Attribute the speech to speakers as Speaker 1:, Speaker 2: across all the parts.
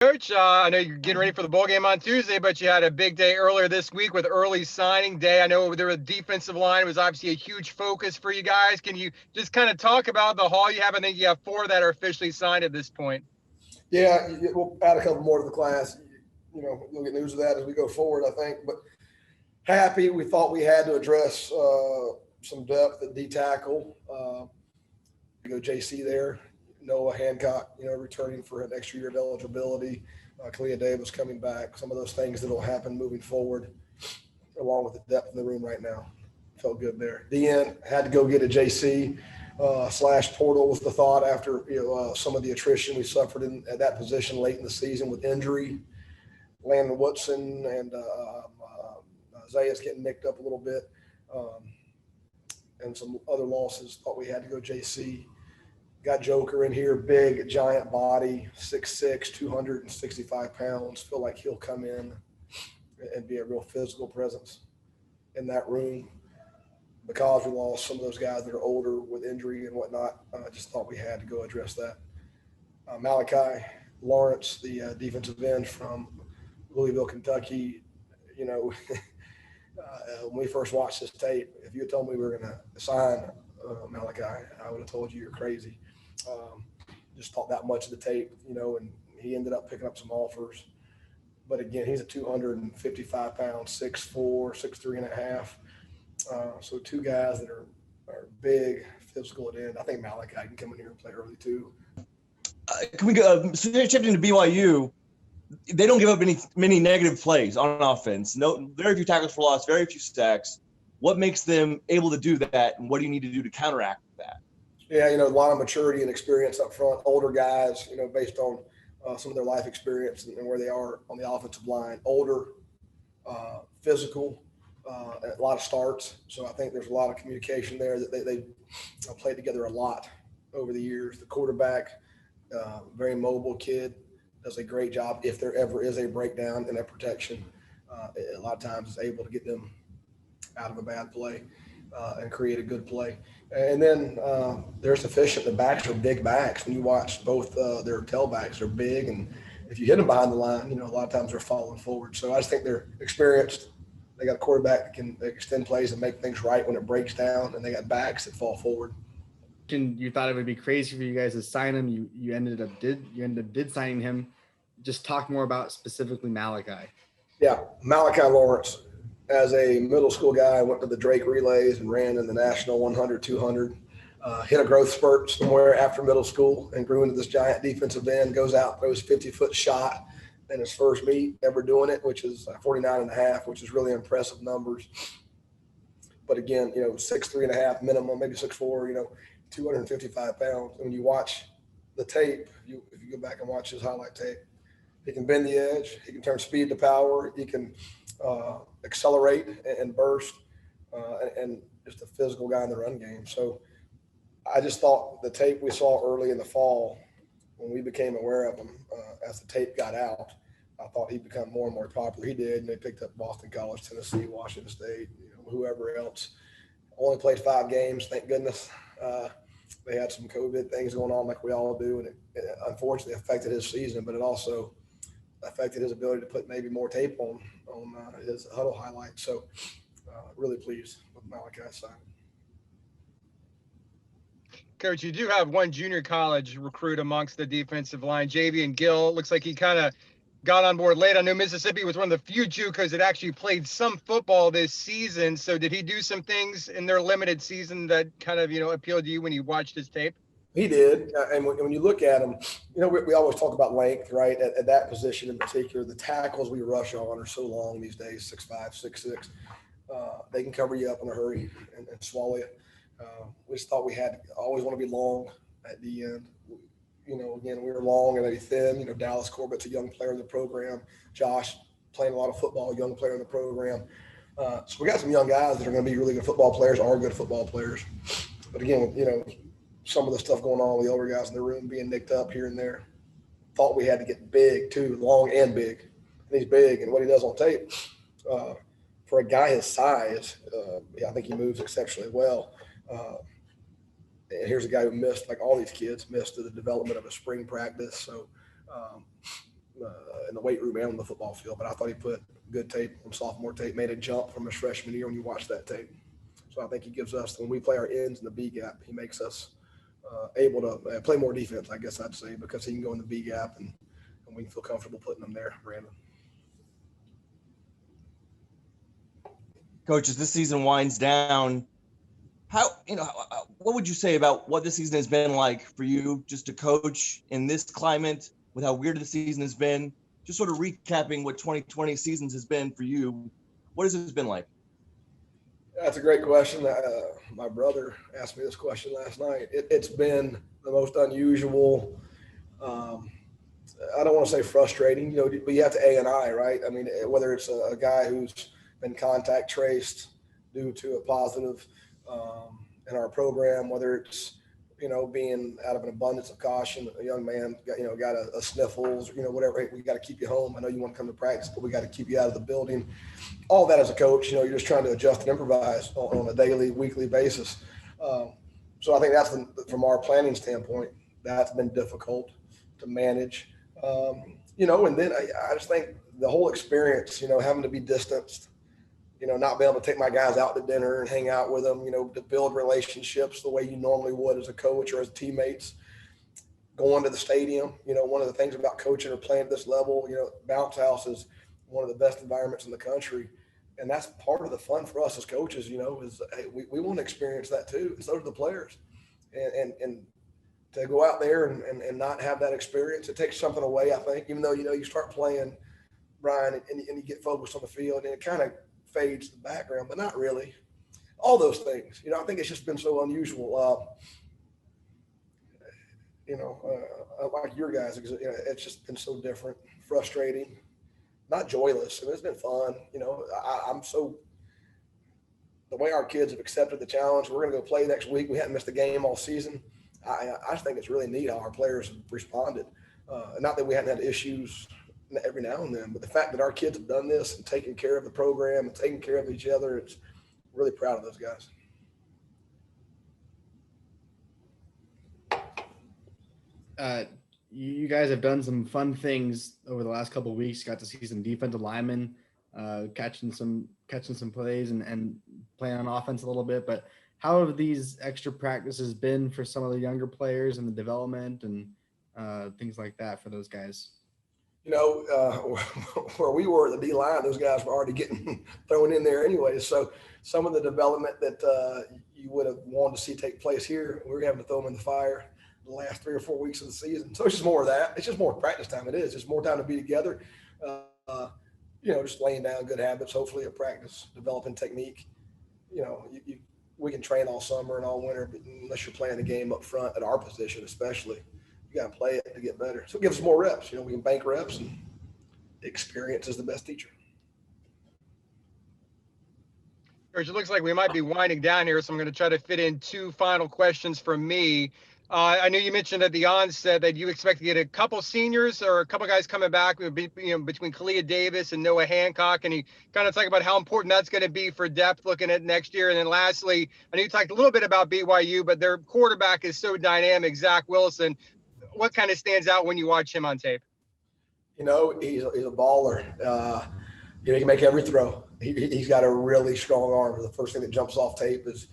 Speaker 1: Coach, I know you're getting ready for the bowl game on Tuesday, but you had a big day earlier this week with early signing day. I know there was defensive line was obviously a huge focus for you guys. Can you just kind of talk about the haul you have? I think you have four that are officially signed at this point.
Speaker 2: Yeah, we'll add a couple more to the class. You'll get news of that as we go forward, I think. But happy, we thought we had to address some depth at D tackle. You go JC there, Noah Hancock, returning for an extra year of eligibility. Kalia Davis coming back. Some of those things that will happen moving forward, along with the depth in the room right now. Felt good there. DN had to go get a JC slash portal was the thought after some of the attrition we suffered at that position late in the season with injury. Landon Woodson and Isaiah's getting nicked up a little bit, and some other losses. Thought we had to go JC. Got Joker in here, big, giant body, 6'6", 265 pounds. Feel like he'll come in and be a real physical presence in that room. Because we lost some of those guys that are older with injury and whatnot, I just thought we had to go address that. Malachi Lawrence, the defensive end from Louisville, Kentucky, when we first watched this tape, if you had told me we were going to sign Malachi, I would have told you you're crazy. Just thought that much of the tape, and he ended up picking up some offers. But again, he's a 255 pound, 6'4", 6'3 and a half. So two guys that are big, physical at end. I think Malachi can come in here and play early too.
Speaker 3: Can we go shifting to BYU? They don't give up many negative plays on offense. No, very few tackles for loss, very few sacks. What makes them able to do that, and what do you need to do to counteract that?
Speaker 2: Yeah, a lot of maturity and experience up front. Older guys, based on some of their life experience and where they are on the offensive line. Older, physical. A lot of starts, so I think there's a lot of communication there that they played together a lot over the years. The quarterback, very mobile kid, does a great job if there ever is a breakdown in that protection. A lot of times is able to get them out of a bad play and create a good play. And then they're sufficient. The backs are big backs. When you watch both their tailbacks, they're big, and if you hit them behind the line, a lot of times they're falling forward. So I just think they're experienced. They got a quarterback that can extend plays and make things right when it breaks down, and they got backs that fall forward.
Speaker 4: You thought it would be crazy for you guys to sign him. You ended up signing him. Just talk more about specifically Malachi.
Speaker 2: Yeah, Malachi Lawrence, as a middle school guy, went to the Drake relays and ran in the national 100, 200. Hit a growth spurt somewhere after middle school and grew into this giant defensive end. Goes out, throws 50-foot shot. In his first meet ever doing it, which is 49 and a half, which is really impressive numbers. But again, 6'3 and a half minimum, maybe 6'4, 255 pounds. And when you watch the tape, if you go back and watch his highlight tape, he can bend the edge, he can turn speed to power, he can accelerate and burst, and just a physical guy in the run game. So I just thought the tape we saw early in the fall, when we became aware of him, as the tape got out, I thought he'd become more and more popular. He did, and they picked up Boston College, Tennessee, Washington State, whoever else. Only played 5 games, thank goodness. They had some COVID things going on like we all do, and it unfortunately affected his season, but it also affected his ability to put maybe more tape on his huddle highlights. So really pleased with Malachi's signing.
Speaker 1: Coach, you do have one junior college recruit amongst the defensive line, Javian Gill. Looks like he kind of got on board late. I know Mississippi was one of the few JUCOs that actually played some football this season. So did he do some things in their limited season that kind of, appealed to you when you watched his tape?
Speaker 2: He did. And when you look at him, we always talk about length, right? At that position in particular, the tackles we rush on are so long these days, 6'5", 6'6". They can cover you up in a hurry and swallow you. We just thought we had always want to be long at the end. Again, we were long and maybe thin. Dallas Corbett's a young player in the program. Josh playing a lot of football, young player in the program. So we got some young guys that are going to be really good football players, are good football players. But again, some of the stuff going on with the older guys in the room being nicked up here and there. Thought we had to get big too, long and big. And he's big, and what he does on tape, for a guy his size, I think he moves exceptionally well. And here's a guy who missed, like all these kids, missed the development of a spring practice. So in the weight room and on the football field. But I thought he put good tape on sophomore tape, made a jump from his freshman year when you watch that tape. So I think he gives us, when we play our ends in the B gap, he makes us able to play more defense, I guess I'd say, because he can go in the B gap and we can feel comfortable putting them there, Brandon.
Speaker 3: Coach, as this season winds down, what would you say about what this season has been like for you, just to coach in this climate with how weird the season has been? Just sort of recapping what 2020 seasons has been for you. What has this been like?
Speaker 2: That's a great question. My brother asked me this question last night. It's been the most unusual. I don't want to say frustrating, but you have to A&I, right? I mean, whether it's a guy who's been contact traced due to a positive in our program, whether it's, being out of an abundance of caution, a young man got a sniffles, whatever, hey, we got to keep you home. I know you want to come to practice, but we got to keep you out of the building. All that as a coach, you're just trying to adjust and improvise on a daily, weekly basis. So I think that's from our planning standpoint, that's been difficult to manage. And then I just think the whole experience, having to be distanced, not being able to take my guys out to dinner and hang out with them, to build relationships the way you normally would as a coach or as teammates, going to the stadium. One of the things about coaching or playing at this level, bounce house is one of the best environments in the country. And that's part of the fun for us as coaches, is hey, we want to experience that too. And so do the players. And to go out there and not have that experience, it takes something away, I think, even though, you start playing, Brian, and you get focused on the field and it kind of fades to the background, but not really. All those things, I think it's just been so unusual. Like your guys, it's just been so different, frustrating, not joyless. I mean, it's been fun. I'm so, the way our kids have accepted the challenge, we're going to go play next week. We haven't missed a game all season. I just think it's really neat how our players have responded. Not that we hadn't had issues every now and then, but the fact that our kids have done this and taken care of the program and taking care of each other, it's really proud of those guys.
Speaker 4: You guys have done some fun things over the last couple of weeks. Got to see some defensive linemen catching some plays and playing on offense a little bit. But how have these extra practices been for some of the younger players and the development and things like that for those guys?
Speaker 2: Where we were at the D line, those guys were already getting thrown in there anyway. So some of the development that you would have wanted to see take place here, we're having to throw them in the fire the last 3 or 4 weeks of the season. So it's just more of that. It's just more practice time. It is. It's more time to be together. Just laying down good habits, hopefully at practice, developing technique. We can train all summer and all winter, but unless you're playing the game up front at our position, especially, you got to play it to get better. So it gives us more reps. We can bank reps, and experience is the best teacher.
Speaker 1: Coach, it looks like we might be winding down here, so I'm going to try to fit in 2 final questions from me. I know you mentioned at the onset that you expect to get a couple seniors or a couple guys coming back, between Kalia Davis and Noah Hancock, and you kind of talk about how important that's going to be for depth looking at next year. And then lastly, I know you talked a little bit about BYU, but their quarterback is so dynamic, Zach Wilson. What kind of stands out when you watch him on tape?
Speaker 2: He's a baller. He can make every throw. He's got a really strong arm. The first thing that jumps off tape is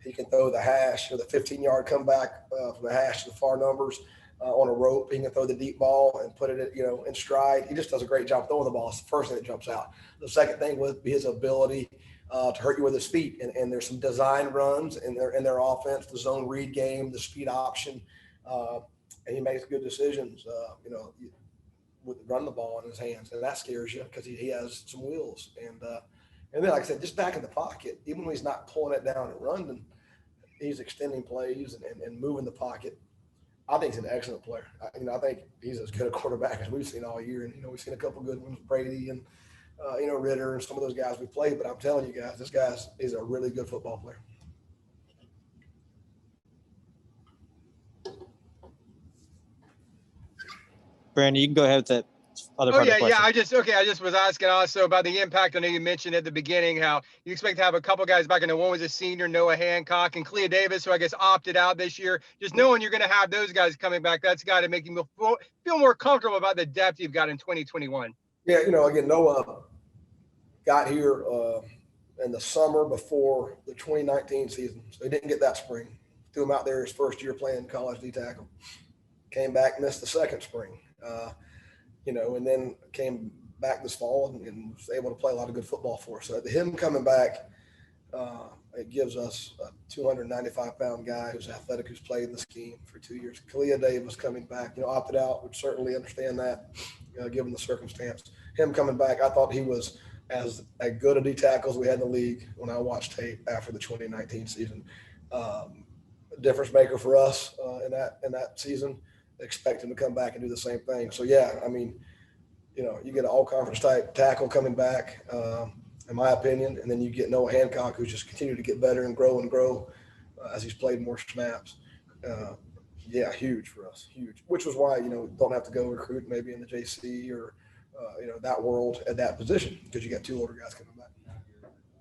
Speaker 2: he can throw the hash, the 15-yard comeback from the hash to the far numbers on a rope. He can throw the deep ball and put it, in stride. He just does a great job throwing the ball. It's the first thing that jumps out. The second thing would be his ability to hurt you with his feet. And there's some design runs in their offense, the zone read game, the speed option. And he makes good decisions, with running the ball in his hands. And that scares you because he has some wheels. And then, like I said, just back in the pocket, even when he's not pulling it down and running, he's extending plays and moving the pocket. I think he's an excellent player. I think he's as good a quarterback as we've seen all year. And, we've seen a couple good ones, Brady and, Ritter and some of those guys we played. But I'm telling you guys, this guy's is a really good football player.
Speaker 5: Brandon, you can go ahead with that other
Speaker 1: Oh
Speaker 5: part of
Speaker 1: yeah,
Speaker 5: the question.
Speaker 1: I just was asking also about the impact. I know you mentioned at the beginning how you expect to have a couple guys back. I know one was a senior, Noah Hancock, and Clea Davis, who I guess opted out this year. Just knowing you're going to have those guys coming back, that's got to make you feel more comfortable about the depth you've got in 2021.
Speaker 2: Yeah, again, Noah got here in the summer before the 2019 season, so he didn't get that spring. Threw him out there his first year playing college D tackle. Came back, missed the second spring, and then came back this fall and was able to play a lot of good football for us. So him coming back, it gives us a 295-pound guy who's athletic, who's played in the scheme for 2 years. Clea Davis coming back, opted out, would certainly understand that, given the circumstance. Him coming back, I thought he was as good a D tackle as we had in the league when I watched tape after the 2019 season. Difference maker for us in that season. Expect him to come back and do the same thing. So yeah, I mean, you get an all conference type tackle coming back, in my opinion, and then you get Noah Hancock, who's just continued to get better and grow as he's played more snaps. Yeah, huge for us, huge. Which was why don't have to go recruit maybe in the JC or that world at that position, because you got two older guys coming